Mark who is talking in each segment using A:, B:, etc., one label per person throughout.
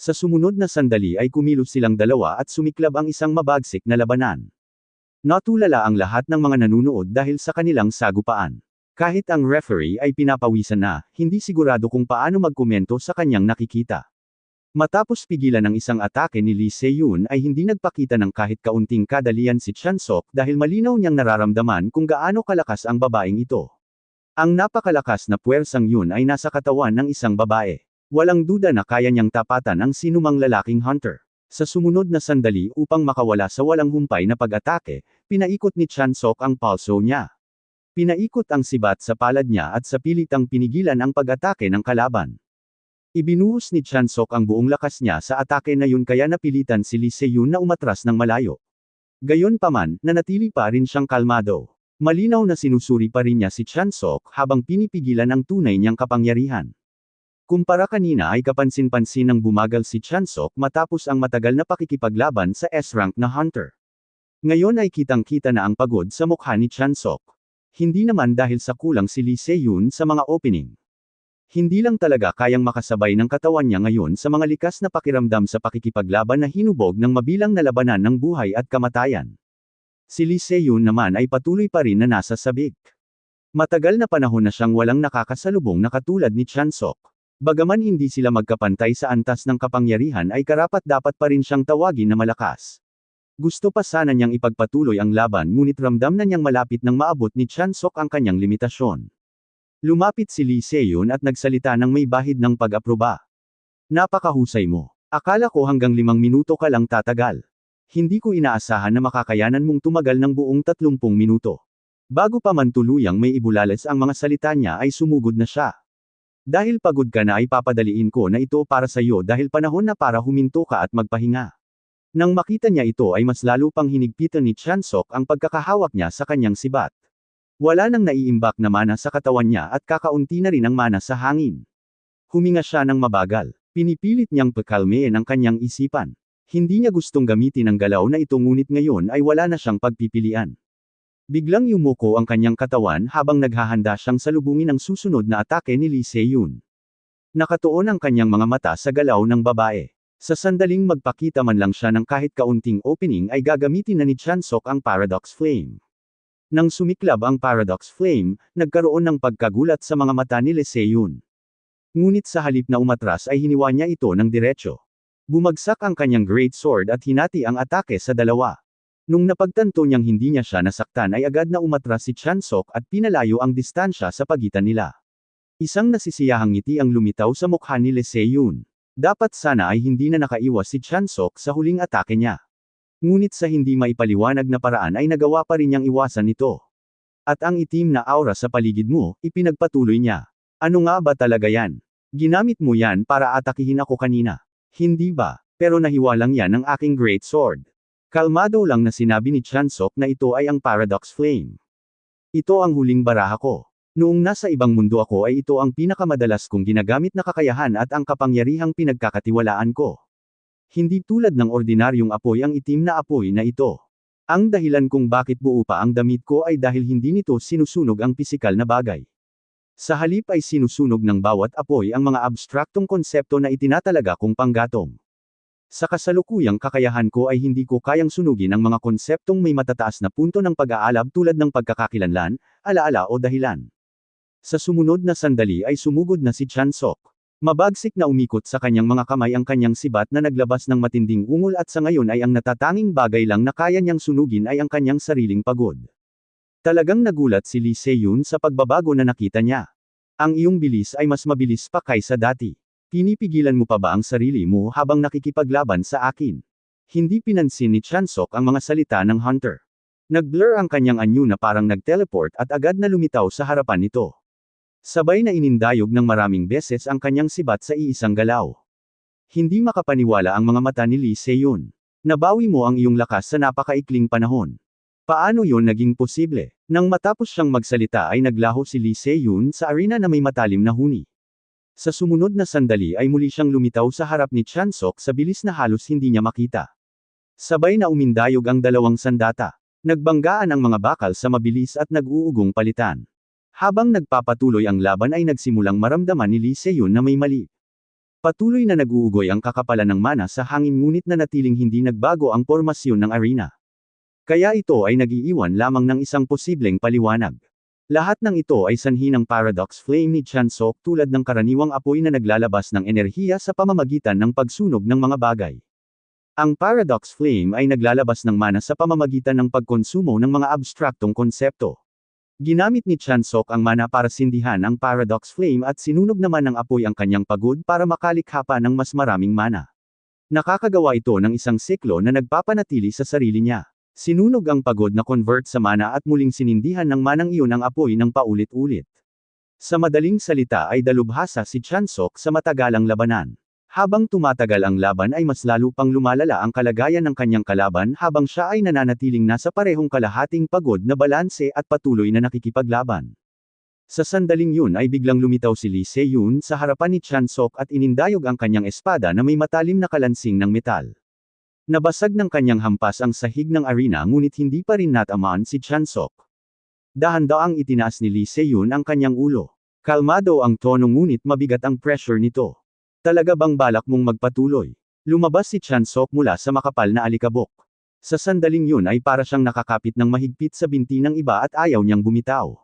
A: Sa sumunod na sandali ay kumilos silang dalawa at sumiklab ang isang mabagsik na labanan. Natulala ang lahat ng mga nanunood dahil sa kanilang sagupaan. Kahit ang referee ay pinapawisan na, hindi sigurado kung paano magkomento sa kanyang nakikita. Matapos pigilan ang isang atake ni Lee Se-yoon ay hindi nagpakita ng kahit kaunting kadalian si Chan-sok dahil malinaw niyang nararamdaman kung gaano kalakas ang babaeng ito. Ang napakalakas na puwersang yun ay nasa katawan ng isang babae. Walang duda na kaya niyang tapatan ang sinumang lalaking hunter. Sa sumunod na sandali upang makawala sa walang humpay na pag-atake, pinaikot ni Chan-sok ang palso niya. Pinaikot ang sibat sa palad niya at sa pilitang pinigilan ang pag-atake ng kalaban. Ibinuhos ni Chan-sok ang buong lakas niya sa atake na yun kaya napilitan si Lee Se-yoon na umatras ng malayo. Gayunpaman, nanatili pa rin siyang kalmado. Malinaw na sinusuri pa rin niya si Chan-sok habang pinipigilan ang tunay niyang kapangyarihan. Kumpara kanina ay kapansin-pansin ng bumagal si Chan-sok matapos ang matagal na pakikipaglaban sa S-rank na hunter. Ngayon ay kitang-kita na ang pagod sa mukha ni Chan-sok. Hindi naman dahil sa kulang si Lee Se-yoon sa mga opening. Hindi lang talaga kayang makasabay ng katawan niya ngayon sa mga likas na pakiramdam sa pakikipaglaban na hinubog ng mabilang na labanan ng buhay at kamatayan. Si Lee Se-yoon naman ay patuloy pa rin na nasa sabik. Matagal na panahon na siyang walang nakakasalubong na katulad ni Chan-sok. Bagaman hindi sila magkapantay sa antas ng kapangyarihan ay karapat-dapat pa rin siyang tawagin na malakas. Gusto pa sana niyang ipagpatuloy ang laban ngunit ramdam na niyang malapit nang maabot ni Chan-sok ang kanyang limitasyon. Lumapit si Lee Se-yoon at nagsalita ng may bahid ng pag-aproba. Napakahusay mo. Akala ko hanggang 5 minuto ka lang tatagal. Hindi ko inaasahan na makakayanan mong tumagal ng buong 30 minuto. Bago pa man tuluyang may ibulalas ang mga salita niya ay sumugod na siya. Dahil pagod ka na ay papadaliin ko na ito para sa iyo dahil panahon na para huminto ka at magpahinga. Nang makita niya ito ay mas lalo pang hinigpitan ni Chan-sok ang pagkakahawak niya sa kanyang sibat. Wala nang naiimbak na mana sa katawan niya at kakaunti na rin ang mana sa hangin. Huminga siya ng mabagal. Pinipilit niyang pakalmein ang kanyang isipan. Hindi niya gustong gamitin ang galaw na ito ngunit ngayon ay wala na siyang pagpipilian. Biglang yumuko ang kanyang katawan habang naghahanda siyang salubungin ang susunod na atake ni Lee Se-yoon. Nakatuon ang kanyang mga mata sa galaw ng babae. Sa sandaling magpakita man lang siya ng kahit kaunting opening ay gagamitin na ni Chan-sok ang Paradox Flame. Nang sumiklab ang Paradox Flame, nagkaroon ng pagkagulat sa mga mata ni Lee Se-yoon. Ngunit sa halip na umatras ay hiniwa niya ito ng diretsyo. Bumagsak ang kanyang Great Sword at hinati ang atake sa dalawa. Nung napagtanto niyang hindi niya siya nasaktan ay agad na umatras si Chan-sok at pinalayo ang distansya sa pagitan nila. Isang nasisiyahang ngiti ang lumitaw sa mukha ni Lee Se-yoon. Dapat sana ay hindi na nakaiwas si Chan-sok sa huling atake niya. Ngunit sa hindi maipaliwanag na paraan ay nagawa pa rin niyang iwasan ito. At ang itim na aura sa paligid mo, ipinagpatuloy niya. Ano nga ba talaga yan? Ginamit mo yan para atakihin ako kanina. Hindi ba? Pero nahiwa lang yan ng aking Great Sword. Kalmado lang na sinabi ni Chan-sok na ito ay ang Paradox Flame. Ito ang huling baraha ko. Noong nasa ibang mundo ako ay ito ang pinakamadalas kong ginagamit na kakayahan at ang kapangyarihang pinagkakatiwalaan ko. Hindi tulad ng ordinaryong apoy ang itim na apoy na ito. Ang dahilan kung bakit buo pa ang damit ko ay dahil hindi nito sinusunog ang pisikal na bagay. Sa halip ay sinusunog ng bawat apoy ang mga abstraktong konsepto na itinatalaga kong panggatong. Sa kasalukuyang kakayahan ko ay hindi ko kayang sunugin ang mga konseptong may matataas na punto ng pag-aalab tulad ng pagkakakilanlan, alaala o dahilan. Sa sumunod na sandali ay sumugod na si Chan-sok. Mabagsik na umikot sa kanyang mga kamay ang kanyang sibat na naglabas ng matinding ungol at sa ngayon ay ang natatanging bagay lang na kaya niyang sunugin ay ang kanyang sariling pagod. Talagang nagulat si Lee Se-yoon sa pagbabago na nakita niya. Ang iyong bilis ay mas mabilis pa kaysa dati. Pinipigilan mo pa ba ang sarili mo habang nakikipaglaban sa akin? Hindi pinansin ni Chan-sok ang mga salita ng hunter. Nag-blur ang kanyang anyo na parang nag-teleport at agad na lumitaw sa harapan nito. Sabay na inindayog ng maraming beses ang kanyang sibat sa iisang galaw. Hindi makapaniwala ang mga mata ni Lee Se-yoon. Nabawi mo ang iyong lakas sa napakaikling panahon. Paano yon naging posible? Nang matapos siyang magsalita ay naglaho si Lee Se-yoon sa arena na may matalim na huni. Sa sumunod na sandali ay muli siyang lumitaw sa harap ni Chan-sok sa bilis na halos hindi niya makita. Sabay na umindayog ang dalawang sandata. Nagbanggaan ang mga bakal sa mabilis at nag-uugong palitan. Habang nagpapatuloy ang laban ay nagsimulang maramdaman ni Lee Se-yoon na may mali. Patuloy na nag-uugoy ang kakapalan ng mana sa hangin ngunit nanatiling hindi nagbago ang pormasyon ng arena. Kaya ito ay nag-iiwan lamang ng isang posibleng paliwanag. Lahat ng ito ay sanhi ng paradox flame ni Chansok tulad ng karaniwang apoy na naglalabas ng enerhiya sa pamamagitan ng pagsunog ng mga bagay. Ang paradox flame ay naglalabas ng mana sa pamamagitan ng pagkonsumo ng mga abstraktong konsepto. Ginamit ni Chansok ang mana para sindihan ang paradox flame at sinunog naman ng apoy ang kanyang pagod para makalikha pa ng mas maraming mana. Nakakagawa ito ng isang siklo na nagpapanatili sa sarili niya. Sinunog ang pagod na convert sa mana at muling sinindihan ng manang iyon ang apoy ng paulit-ulit. Sa madaling salita ay dalubhasa si Chansok sa matagalang labanan. Habang tumatagal ang laban ay mas lalo pang lumalala ang kalagayan ng kanyang kalaban habang siya ay nananatiling nasa parehong kalahating pagod na balanse at patuloy na nakikipaglaban. Sa sandaling yun ay biglang lumitaw si Lee Se-yun sa harapan ni Chansok at inindayog ang kanyang espada na may matalim na kalansing ng metal. Nabasag ng kanyang hampas ang sahig ng arena ngunit hindi pa rin natamaan si Chansok. Dahan-daang itinaas ni Lee Se-yun ang kanyang ulo. Kalmado ang tono ngunit mabigat ang pressure nito. Talaga bang balak mong magpatuloy? Lumabas si Chansok mula sa makapal na alikabok. Sa sandaling yun ay para siyang nakakapit ng mahigpit sa binti ng iba at ayaw niyang bumitaw.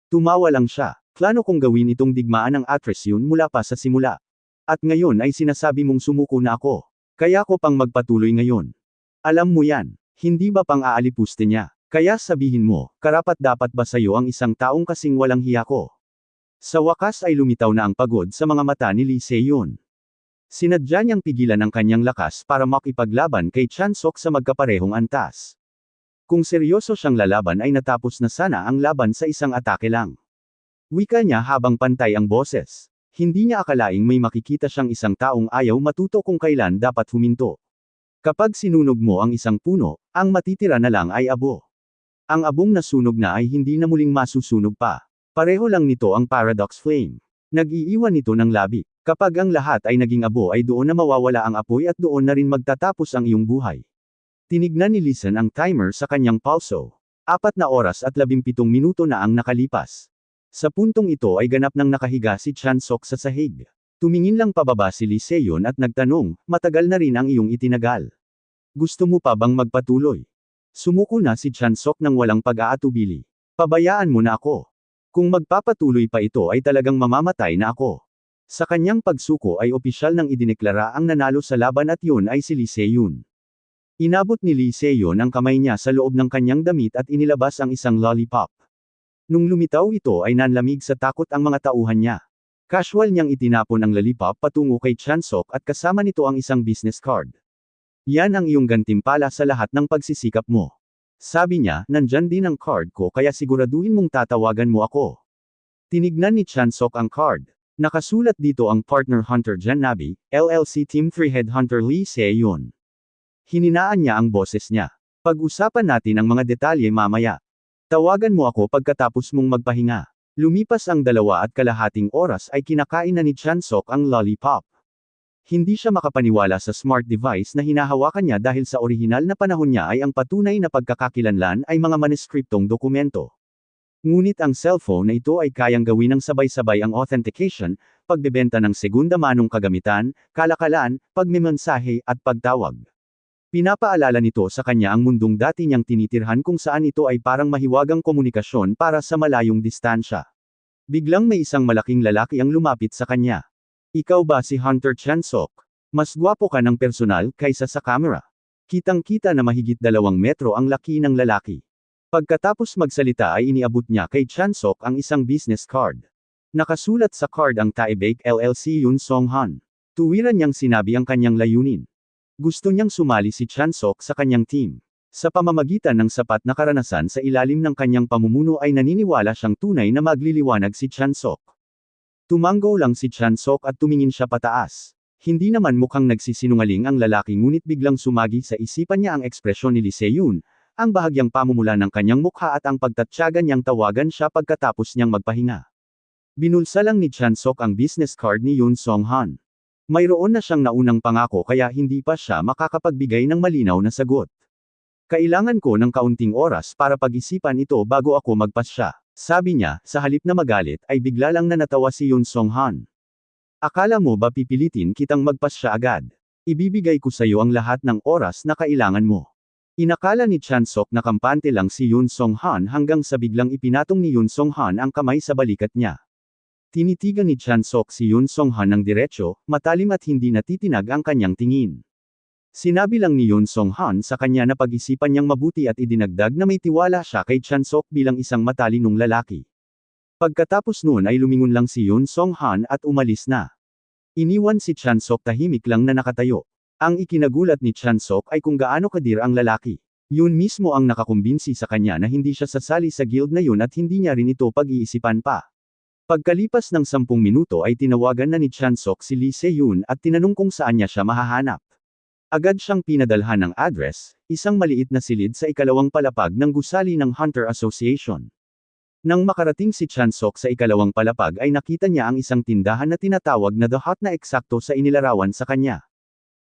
A: Tumawa lang siya. Plano kong gawin itong digmaan ng actress yun mula pa sa simula. At ngayon ay sinasabi mong sumuko na ako. Kaya ko pang magpatuloy ngayon. Alam mo yan, hindi ba pang aalipuste niya? Kaya sabihin mo, karapat-dapat ba sa'yo ang isang taong kasing walang hiya ko? Sa wakas ay lumitaw na ang pagod sa mga mata ni Lee Se-yun. Sinadya niyang pigilan ang kanyang lakas para makipaglaban kay Chansok sa magkaparehong antas. Kung seryoso siyang lalaban ay natapos na sana ang laban sa isang atake lang. Wika niya habang pantay ang boses. Hindi niya akalaing may makikita siyang isang taong ayaw matuto kung kailan dapat huminto. Kapag sinunog mo ang isang puno, ang matitira na lang ay abo. Ang abong nasunog na ay hindi na muling masusunog pa. Pareho lang nito ang paradox flame. Nag-iiwan nito ng labi. Kapag ang lahat ay naging abo ay doon na mawawala ang apoy at doon na rin magtatapos ang iyong buhay. Tinignan ni Listen ang timer sa kanyang pulso. 4 na oras at 17 minuto na ang nakalipas. Sa puntong ito ay ganap nang nakahiga si Chansok sa sahig. Tumingin lang pababa si Lee Se-yun at nagtanong, matagal na rin ang iyong itinagal. Gusto mo pa bang magpatuloy? Sumuko na si Chansok nang walang pag-aatubili. Pabayaan mo na ako. Kung magpapatuloy pa ito ay talagang mamamatay na ako. Sa kanyang pagsuko ay opisyal nang idineklara ang nanalo sa laban at yun ay si Lee Se-yun. Inabot ni Lee Se-yun ang kamay niya sa loob ng kanyang damit at inilabas ang isang lollipop. Nung lumitaw ito ay nanlamig sa takot ang mga tauhan niya. Casual niyang itinapon ang lollipop patungo kay Chansok at kasama nito ang isang business card. Yan ang iyong gantimpala sa lahat ng pagsisikap mo. Sabi niya, nandyan din ang card ko kaya siguraduhin mong tatawagan mo ako. Tinignan ni Chansok ang card. Nakasulat dito ang partner Hunter Janabi, LLC Team 3 Headhunter Lee Se-yun. Hininaan niya ang boses niya. Pag-usapan natin ang mga detalye mamaya. Tawagan mo ako pagkatapos mong magpahinga. Lumipas ang 2.5 oras ay kinakain na ni Chansok ang lollipop. Hindi siya makapaniwala sa smart device na hinahawakan niya dahil sa orihinal na panahon niya ay ang patunay na pagkakakilanlan ay mga manuskriptong dokumento. Ngunit ang cellphone na ito ay kayang gawin ng sabay-sabay ang authentication, pagbebenta ng segunda manong kagamitan, kalakalan, pagmemensahe at pagtawag. Pinapaalala nito sa kanya ang mundong dati niyang tinitirhan kung saan ito ay parang mahiwagang komunikasyon para sa malayong distansya. Biglang may isang malaking lalaki ang lumapit sa kanya. Ikaw ba si Hunter Chansok? Mas gwapo ka ng personal kaysa sa camera. Kitang-kita na mahigit 2 metro ang laki ng lalaki. Pagkatapos magsalita ay iniabot niya kay Chansok ang isang business card. Nakasulat sa card ang Taebake LLC Yun Song Han. Tuwiran niyang sinabi ang kanyang layunin. Gusto niyang sumali si Chansok sa kanyang team. Sa pamamagitan ng sapat na karanasan sa ilalim ng kanyang pamumuno ay naniniwala siyang tunay na magliliwanag si Chansok. Tumango lang si Chansok at tumingin siya pataas. Hindi naman mukhang nagsisinungaling ang lalaki ngunit biglang sumagi sa isipan niya ang ekspresyon ni Lee Se-yun, ang bahagyang pamumula ng kanyang mukha at ang pagtatyaga niyang tawagan siya pagkatapos niyang magpahinga. Binulsa lang ni Chansok ang business card ni Yun Song Han. Mayroon na siyang naunang pangako kaya hindi pa siya makakapagbigay ng malinaw na sagot. Kailangan ko ng kaunting oras para pag-isipan ito bago ako magpasya. Sabi niya, sa halip na magalit ay bigla lang na natawa si Yun Song Han. Akala mo ba pipilitin kitang magpasya agad? Ibibigay ko sa iyo ang lahat ng oras na kailangan mo. Inakala ni Chansok na kampante lang si Yoon Song-han hanggang sa biglang ipinatong ni Yoon Song-han ang kamay sa balikat niya. Tinitigan ni Chansok si Yoon Song-han ng diretsyo, matalim at hindi natitinag ang kanyang tingin. Sinabi lang ni Yoon Song-han sa kanya na pag-isipan niyang mabuti at idinagdag na may tiwala siya kay Chansok bilang isang matalinong lalaki. Pagkatapos noon ay lumingon lang si Yoon Song-han at umalis na. Iniwan si Chansok tahimik lang na nakatayo. Ang ikinagulat ni Chansok ay kung gaano kadir ang lalaki. Yun mismo ang nakakumbinsi sa kanya na hindi siya sasali sa guild na yun at hindi niya rin ito pag-iisipan pa. Pagkalipas ng 10 minuto ay tinawagan na ni Chansok si Lee Se-yoon at tinanong kung saan niya siya mahahanap. Agad siyang pinadalhan ng address, isang maliit na silid sa ikalawang palapag ng gusali ng Hunter Association. Nang makarating si Chansok sa ikalawang palapag ay nakita niya ang isang tindahan na tinatawag na The Hut na eksakto sa inilarawan sa kanya.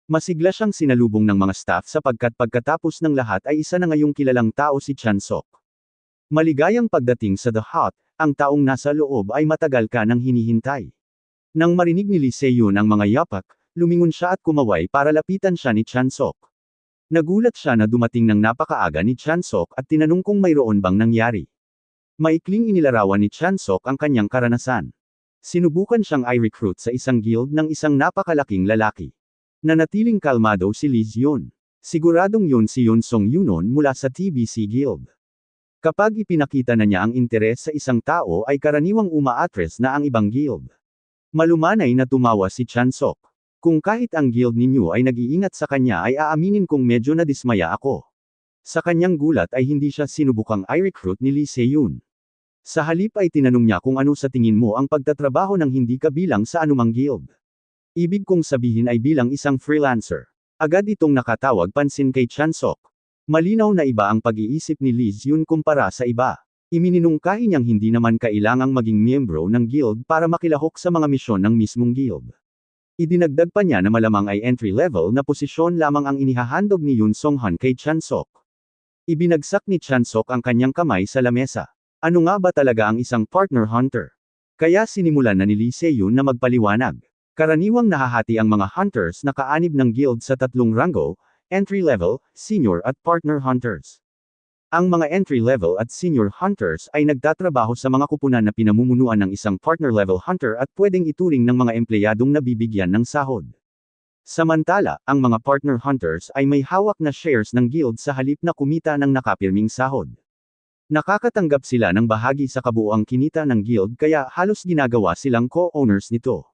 A: Masigla siyang sinalubong ng mga staff sapagkat pagkatapos ng lahat ay isa na ngayong kilalang tao si Chansok. Maligayang pagdating sa The Hut, ang taong nasa loob ay matagal ka nang hinihintay. Nang marinig ni Lee Se-yoon ang mga yapak, lumingon siya at kumaway para lapitan siya ni Chansok. Nagulat siya na dumating ng napakaaga ni Chansok at tinanong kung mayroon bang nangyari. Maikling inilarawan ni Chansok ang kanyang karanasan. Sinubukan siyang i-recruit sa isang guild ng isang napakalaking lalaki. Nanatiling kalmado si Lee Se-yoon. Siguradong yun si Yoon Song-yunon mula sa TBC Guild. Kapag ipinakita na niya ang interes sa isang tao ay karaniwang umaatres na ang ibang guild. Malumanay na tumawa si Chansok. Kung kahit ang guild ninyo ay nag-iingat sa kanya ay aaminin kong medyo nadismaya ako. Sa kanyang gulat ay hindi siya sinubukang i-recruit ni Lee Se-yoon. Sa halip ay tinanong niya kung ano sa tingin mo ang pagtatrabaho ng hindi kabilang sa anumang guild. Ibig kong sabihin ay bilang isang freelancer. Agad itong nakatawag pansin kay Chansok. Malinaw na iba ang pag-iisip ni Lee Se-yoon kumpara sa iba. Imininungkahi niyang hindi naman kailangang maging miyembro ng guild para makilahok sa mga misyon ng mismong guild. Idinagdag pa niya na malamang ay entry-level na posisyon lamang ang inihahandog ni Yoon Song-han kay Chansok. Ibinagsak ni Chansok ang kanyang kamay sa lamesa. Ano nga ba talaga ang isang partner hunter? Kaya sinimulan na ni Lee Se-yoon na magpaliwanag. Karaniwang nahahati ang mga hunters na kaanib ng guild sa 3 ranggo, entry-level, senior at partner hunters. Ang mga entry-level at senior hunters ay nagtatrabaho sa mga kupunan na pinamumunuan ng isang partner-level hunter at pwedeng ituring ng mga empleyadong nabibigyan ng sahod. Samantala, ang mga partner hunters ay may hawak na shares ng guild sa halip na kumita ng nakapirming sahod. Nakakatanggap sila ng bahagi sa kabuuang kinita ng guild kaya halos ginagawa silang co-owners nito.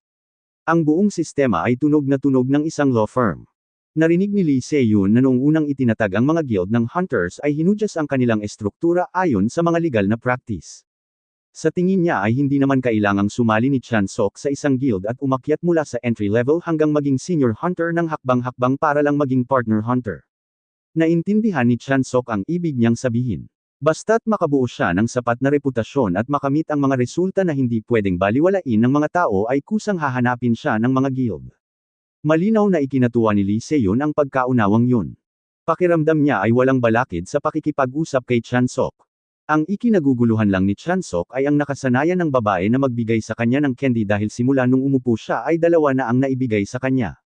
A: Ang buong sistema ay tunog na tunog ng isang law firm. Narinig ni Lee Se-yoon na noong unang itinatag ang mga guild ng hunters ay hinudyas ang kanilang estruktura ayon sa mga legal na practice. Sa tingin niya ay hindi naman kailangang sumali ni Chansok sa isang guild at umakyat mula sa entry level hanggang maging senior hunter ng hakbang-hakbang para lang maging partner hunter. Naintindihan ni Chansok ang ibig niyang sabihin. Basta't makabuo siya ng sapat na reputasyon at makamit ang mga resulta na hindi pwedeng baliwalain ng mga tao ay kusang hahanapin siya ng mga guild. Malinaw na ikinatuwa ni Lee Se-yoon ang pagkaunawang yun. Pakiramdam niya ay walang balakid sa pakikipag-usap kay Chansok. Ang ikinaguguluhan lang ni Chansok ay ang nakasanayan ng babae na magbigay sa kanya ng candy dahil simula nung umupo siya ay 2 na ang naibigay sa kanya.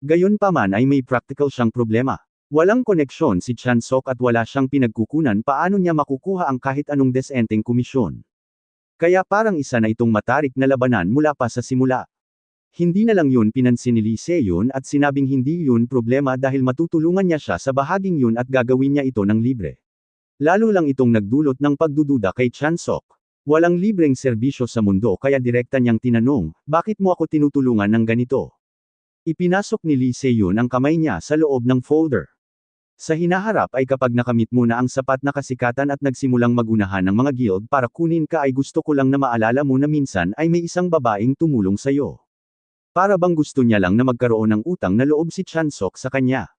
A: Gayunpaman ay may practical siyang problema. Walang koneksyon si Chansok at wala siyang pinagkukunan paano niya makukuha ang kahit anong desenteng komisyon. Kaya parang isa na itong matarik na labanan mula pa sa simula. Hindi na lang yun pinansin ni Lee Se-yoon at sinabing hindi yun problema dahil matutulungan niya siya sa bahaging yun at gagawin niya ito ng libre. Lalo lang itong nagdulot ng pagdududa kay Chansok. Walang libreng serbisyo sa mundo kaya direkta niyang tinanong, bakit mo ako tinutulungan ng ganito? Ipinasok ni Lee Se-yoon ang kamay niya sa loob ng folder. Sa hinaharap ay kapag nakamit mo na ang sapat na kasikatan at nagsimulang magunahan ng mga guild para kunin ka ay gusto ko lang na maalala mo na minsan ay may isang babaeng tumulong sa'yo. Para bang gusto niya lang na magkaroon ng utang na loob si Chansok sa kanya.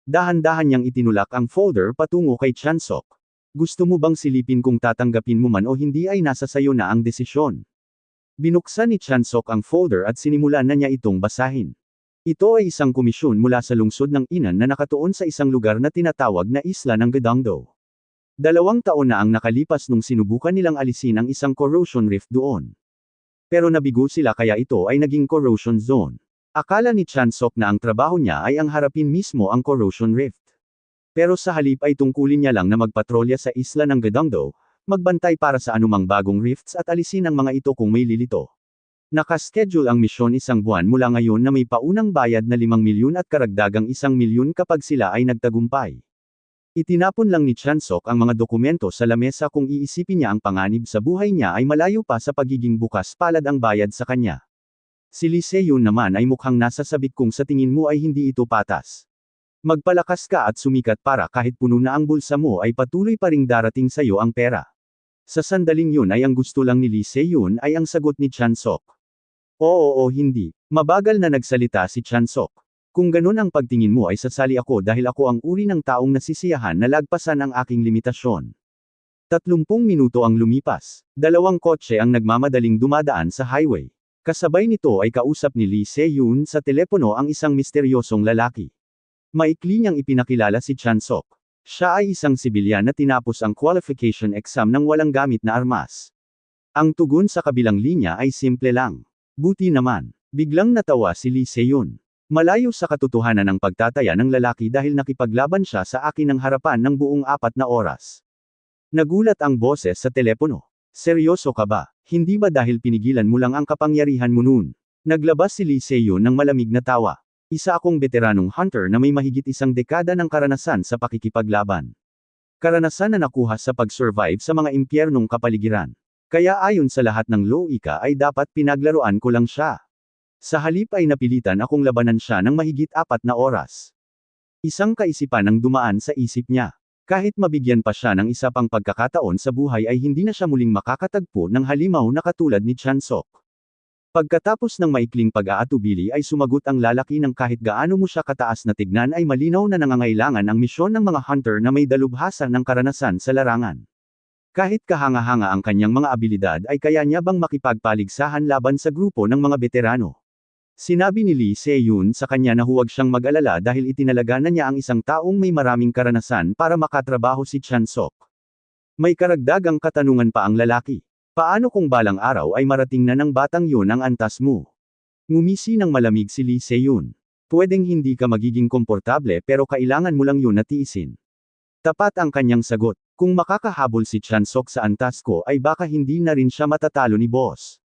A: Dahan-dahan niyang itinulak ang folder patungo kay Chansok. Gusto mo bang silipin kung tatanggapin mo man o hindi ay nasa sayo na ang desisyon. Binuksan ni Chansok ang folder at sinimulan na niya itong basahin. Ito ay isang komisyon mula sa lungsod ng Inan na nakatuon sa isang lugar na tinatawag na Isla ng Gadangdo. 2 taon na ang nakalipas nung sinubukan nilang alisin ang isang corrosion rift doon. Pero nabigo sila kaya ito ay naging corrosion zone. Akala ni Chansok na ang trabaho niya ay ang harapin mismo ang corrosion rift. Pero sa halip ay tungkulin niya lang na magpatrolya sa isla ng Gadongdo, magbantay para sa anumang bagong rifts at alisin ang mga ito kung may lilito. Nakaschedule ang misyon 1 buwan mula ngayon na may paunang bayad na 5 milyon at karagdagang 1 milyon kapag sila ay nagtagumpay. Itinapon lang ni Chansok ang mga dokumento sa lamesa kung iisipin niya ang panganib sa buhay niya ay malayo pa sa pagiging bukas palad ang bayad sa kanya. Si Lee Se-yoon naman ay mukhang nasa sabik kung sa tingin mo ay hindi ito patas. Magpalakas ka at sumikat para kahit puno na ang bulsa mo ay patuloy pa ring darating sa iyo ang pera. Sa sandaling yun ay ang gusto lang ni Lee Se-yoon ay ang sagot ni Chansok. Oo hindi. Mabagal na nagsalita si Chansok. Kung ganun ang pagtingin mo ay sasali ako dahil ako ang uri ng taong nasisiyahan na lagpasan ang aking limitasyon. 30 minuto ang lumipas. 2 kotse ang nagmamadaling dumadaan sa highway. Kasabay nito ay kausap ni Lee Se-yoon sa telepono ang isang misteryosong lalaki. Maikli niyang ipinakilala si Chansok. Siya ay isang sibilyan na tinapos ang qualification exam nang walang gamit na armas. Ang tugon sa kabilang linya ay simple lang. Buti naman. Biglang natawa si Lee Se-yoon. Malayo sa katotohanan ng pagtataya ng lalaki dahil nakipaglaban siya sa akin ng harapan ng buong 4 na oras. Nagulat ang boses sa telepono. Seryoso ka ba? Hindi ba dahil pinigilan mo lang ang kapangyarihan mo noon? Naglabas si Lee Se-yoon ng malamig na tawa. Isa akong veteranong hunter na may mahigit 1 dekada ng karanasan sa pakikipaglaban. Karanasan na nakuha sa pag-survive sa mga impyernong kapaligiran. Kaya ayon sa lahat ng loika ay dapat pinaglaruan ko lang siya. Sa halip ay napilitan akong labanan siya ng mahigit 4 na oras. Isang kaisipan ang dumaan sa isip niya. Kahit mabigyan pa siya ng isa pang pagkakataon sa buhay ay hindi na siya muling makakatagpo ng halimaw na katulad ni Chansok. Pagkatapos ng maikling pag-aatubili ay sumagot ang lalaki ng kahit gaano mo siya kataas na tignan ay malinaw na nangangailangan ang misyon ng mga hunter na may dalubhasa ng karanasan sa larangan. Kahit kahanga-hanga ang kanyang mga abilidad ay kaya niya bang makipagpaligsahan laban sa grupo ng mga veterano. Sinabi ni Lee Se-yoon sa kanya na huwag siyang mag-alala dahil itinalaga na niya ang isang taong may maraming karanasan para makatrabaho si Chansok. May karagdagang katanungan pa ang lalaki. Paano kung balang araw ay marating na ng batang yun ang antas mo? Ngumisi ng malamig si Lee Se-yoon. Pwedeng hindi ka magiging komportable pero kailangan mo lang yun na tiisin. Tapat ang kanyang sagot. Kung makakahabol si Chansok sa antas ko ay baka hindi na rin siya matatalo ni boss.